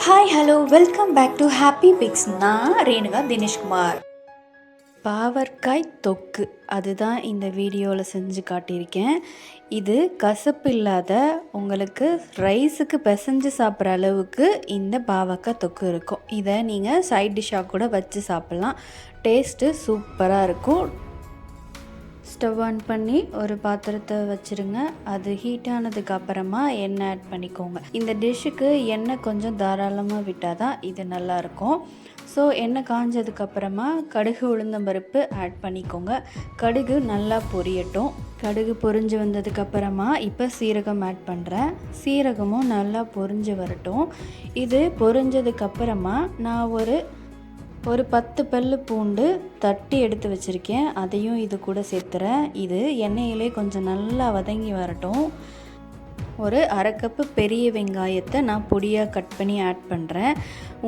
Hi hello welcome back to happy picks. நான் ரேணுகா தினேஷ்குமார். பாவற்காய் தொக்கு அதுதான் இந்த வீடியோவில் செஞ்சு காட்டியிருக்கேன். இது கசப்பு இல்லாத உங்களுக்கு ரைஸுக்கு பிசைஞ்சு சாப்பிட்ற அளவுக்கு இந்த பாவக்காய் தொக்கு இருக்கும். இதை நீங்கள் சைட் டிஷ்ஷாக கூட வச்சு சாப்பிட்லாம். டேஸ்ட்டு சூப்பராக இருக்கும். ஸ்டவ் ஆன் பண்ணி ஒரு பாத்திரத்தை வச்சுருங்க. அது ஹீட் ஆனதுக்கு அப்புறமா எண்ணெய் ஆட் பண்ணிக்கோங்க. இந்த டிஷ்ஷுக்கு எண்ணெய் கொஞ்சம் தாராளமாக விட்டால் தான் இது நல்லாயிருக்கும். ஸோ எண்ணெய் காஞ்சதுக்கப்புறமா கடுகு உளுந்தம்பருப்பு ஆட் பண்ணிக்கோங்க. கடுகு நல்லா பொரியட்டும். கடுகு பொரிஞ்சு வந்ததுக்கப்புறமா இப்போ சீரகம் ஆட் பண்ணுறேன். சீரகமும் நல்லா பொரிஞ்சு வரட்டும். இது பொரிஞ்சதுக்கப்புறமா நான் ஒரு 10 பல்லு பூண்டு தட்டி எடுத்து வச்சுருக்கேன். அதையும் இது கூட சேர்த்துறேன். இது எண்ணெயிலே கொஞ்சம் நல்லா வதங்கி வரட்டும். ஒரு 1/2 கப்பு பெரிய வெங்காயத்தை நான் பொடியாக கட் பண்ணி ஆட் பண்ணுறேன்.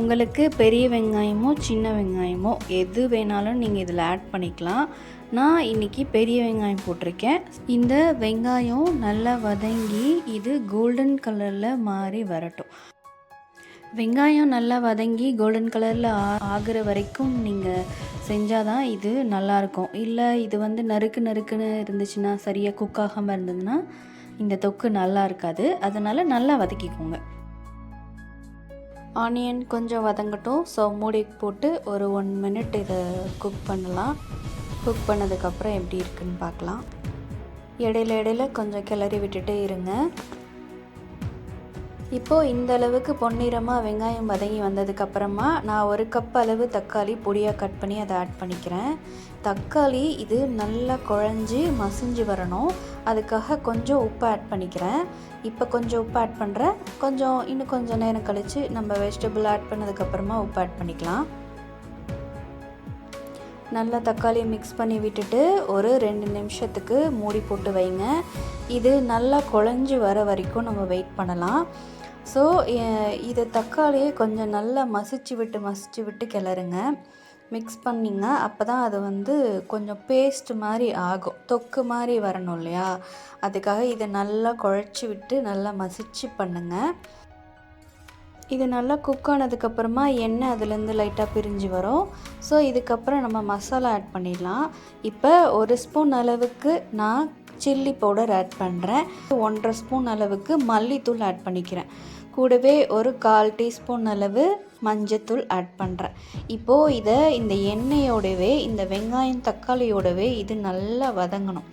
உங்களுக்கு பெரிய வெங்காயமோ சின்ன வெங்காயமோ எது வேணாலும் நீங்கள் இதில் ஆட் பண்ணிக்கலாம். நான் இன்றைக்கி பெரிய வெங்காயம் போட்டிருக்கேன். இந்த வெங்காயம் நல்லா வதங்கி இது கோல்டன் கலரில் மாறி வரட்டும். வெங்காயம் நல்லா வதங்கி கோல்டன் கலரில் ஆகிற வரைக்கும் நீங்கள் செஞ்சால் தான் இது நல்லாயிருக்கும். இல்லை இது நறுக்குன்னு இருந்துச்சுன்னா, சரியாக குக் ஆகாமல் இருந்ததுன்னா இந்த தொக்கு நல்லா இருக்காது. அதனால் நல்லா வதக்கிக்கோங்க. ஆனியன் கொஞ்சம் வதங்கட்டும். ஸோ மூடி போட்டு ஒரு 1 மினிட் இதை குக் பண்ணலாம். குக் பண்ணதுக்கப்புறம் எப்படி இருக்குன்னு பார்க்கலாம். இடையில கொஞ்சம் கிளறி விட்டுட்டே இருங்க. இப்போது இந்த அளவுக்கு பொன்னிறமாக வெங்காயம் வதங்கி வந்ததுக்கப்புறமா நான் 1 கப் அளவு தக்காளி பொடியாக கட் பண்ணி அதை ஆட் பண்ணிக்கிறேன். தக்காளி இது நல்லா குழஞ்சி மசிஞ்சு வரணும். அதுக்காக கொஞ்சம் உப்பு ஆட் பண்ணிக்கிறேன். இப்போ கொஞ்சம் உப்பு ஆட் பண்ணுறேன். இன்னும் கொஞ்சம் நேரம் கழித்து நம்ம வெஜிடபிள் ஆட் பண்ணதுக்கப்புறமா உப்பு ஆட் பண்ணிக்கலாம். நல்லா தக்காளியை மிக்ஸ் பண்ணி விட்டுட்டு ஒரு 2 நிமிஷத்துக்கு மூடி போட்டு வைங்க. இது நல்லா குழஞ்சி வர வரைக்கும் நம்ம வெயிட் பண்ணலாம். ஸோ இது தக்காளியை கொஞ்சம் நல்லா மசிச்சு விட்டு கிளறுங்க. மிக்ஸ் பண்ணிங்க. அப்போ தான் அது கொஞ்சம் பேஸ்ட் மாதிரி ஆகும். தொக்கு மாதிரி வரணும் இல்லையா, அதுக்காக இதை நல்லா குழச்சி விட்டு நல்லா மசிச்சு பண்ணுங்கள். இது நல்லா குக் ஆனதுக்கப்புறமா எண்ணெய் அதுலேருந்து லைட்டாக பிரிஞ்சு வரும். ஸோ இதுக்கப்புறம் நம்ம மசாலா ஆட் பண்ணிடலாம். இப்போ 1 ஸ்பூன் அளவுக்கு நான் சில்லி பவுடர் ஆட் பண்ணுறேன். 1.5 ஸ்பூன் அளவுக்கு மல்லித்தூள் ஆட் பண்ணிக்கிறேன். கூடவே ஒரு 1/4 டீஸ்பூன் அளவு மஞ்சத்தூள் ஆட் பண்ணுறேன். இப்போது இதை இந்த எண்ணெயோடவே இந்த வெங்காயம் தக்காளியோடவே இது நல்லா வதங்கணும்.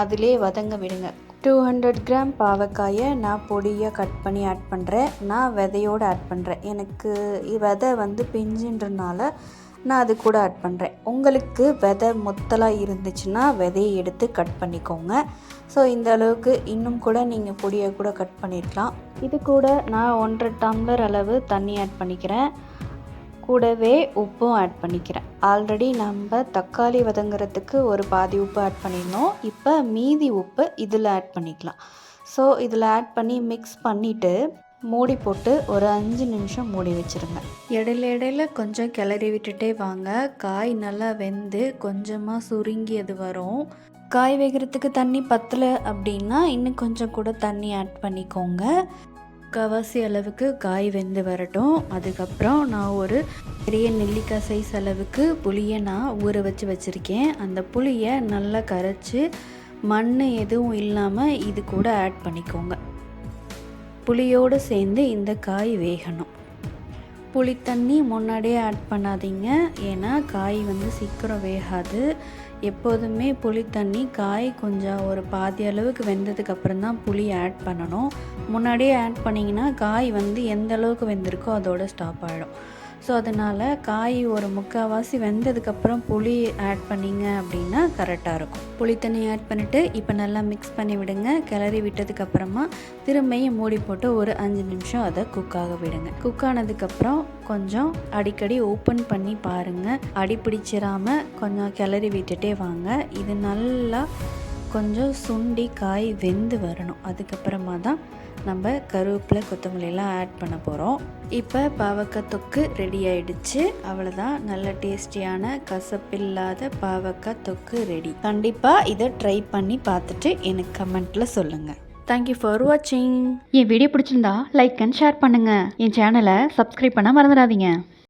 அதிலே வதங்க விடுங்க. 200 கிராம் பாவக்காயை நான் பொடியாக கட் பண்ணி ஆட் பண்ணுறேன். நான் விதையோடு ஆட் பண்ணுறேன். எனக்கு விதை பிஞ்சுன்றனால நான் அது கூட ஆட் பண்ணுறேன். உங்களுக்கு விதை மொத்தலாக இருந்துச்சுன்னா விதையை எடுத்து கட் பண்ணிக்கோங்க. ஸோ இந்த அளவுக்கு இன்னும் கூட நீங்கள் பொடியாக கூட கட் பண்ணியிருக்கலாம். இது கூட நான் 1.5 டம்ளர் அளவு தண்ணி ஆட் பண்ணிக்கிறேன். கூடவே உப்பும் ஆட் பண்ணிக்கிறேன். ஆல்ரெடி நம்ம தக்காளி வதங்குறதுக்கு ஒரு பாதி உப்பு ஆட் பண்ணியிருந்தோம். இப்போ மீதி உப்பு இதில் ஆட் பண்ணிக்கலாம். ஸோ இதில் ஆட் பண்ணி மிக்ஸ் பண்ணிவிட்டு மூடி போட்டு ஒரு 5 நிமிஷம் மூடி வச்சுருங்க. இடையில கொஞ்சம் கிளறி விட்டுட்டே வாங்க. காய் நல்லா வெந்து கொஞ்சமாக சுருங்கி அது வரும். காய் வேகிறதுக்கு தண்ணி பத்தலை அப்படின்னா இன்னும் கொஞ்சம் கூட தண்ணி ஆட் பண்ணிக்கோங்க. முக்கால்வாசி அளவுக்கு காய் வெந்து வரட்டும். அதுக்கப்புறம் நான் ஒரு பெரிய நெல்லிக்காய் சைஸ் அளவுக்கு புளியை நான் ஊற வச்சுருக்கேன். அந்த புளியை நல்லா கரைச்சி மண் எதுவும் இல்லாமல் இது கூட ஆட் பண்ணிக்கோங்க. புளியோடு சேர்ந்து இந்த காய் வேகணும். புளி தண்ணி முன்னாடியே ஆட் பண்ணாதீங்க. ஏன்னா காய் சீக்கிரம் வேகாது. எப்போதுமே புளி தண்ணி காய் கொஞ்சம் ஒரு பாதி அளவுக்கு வெந்ததுக்கப்புறம் தான் புளி ஆட் பண்ணணும். முன்னாடியே ஆட் பண்ணிங்கன்னா காய் எந்த அளவுக்கு வெந்திருக்கோ அதோட ஸ்டாப் ஆகிடும். ஸோ அதனால் காய் ஒரு முக்கால்வாசி வெந்ததுக்கப்புறம் புளி ஆட் பண்ணிங்க அப்படின்னா கரெக்டாக இருக்கும். புளி தண்ணி ஆட் பண்ணிவிட்டு இப்போ நல்லா மிக்ஸ் பண்ணி விடுங்க. கிளறி விட்டதுக்கப்புறமா திரும்பியும் மூடி போட்டு ஒரு 5 நிமிஷம் அதை குக் ஆக விடுங்க. குக் ஆனதுக்கப்புறம் கொஞ்சம் அடிக்கடி ஓப்பன் பண்ணி பாருங்கள். அடி பிடிச்சிடாமல் கொஞ்சம் கிளறி விட்டுட்டே வாங்க. இது நல்லா கொஞ்சம் சுண்டி காய் வெந்து வரணும். அதுக்கப்புறமா தான் நம்ம கருவேப்பிலை கொத்தமல்லியெல்லாம் ஆட் பண்ண போகிறோம். இப்போ பாவக்காய் தொக்கு ரெடி ஆயிடுச்சு. அவ்வளோதான். நல்ல டேஸ்டியான கசப்பில்லாத பாவக்காய் தொக்கு ரெடி. கண்டிப்பாக இதை ட்ரை பண்ணி பார்த்துட்டு எனக்கு கமெண்ட்டில் சொல்லுங்கள். தேங்க்யூ ஃபார் வாட்சிங். என் வீடியோ பிடிச்சிருந்தா லைக் அண்ட் ஷேர் பண்ணுங்கள். என் சேனலை சப்ஸ்கிரைப் பண்ண மறந்துடாதீங்க.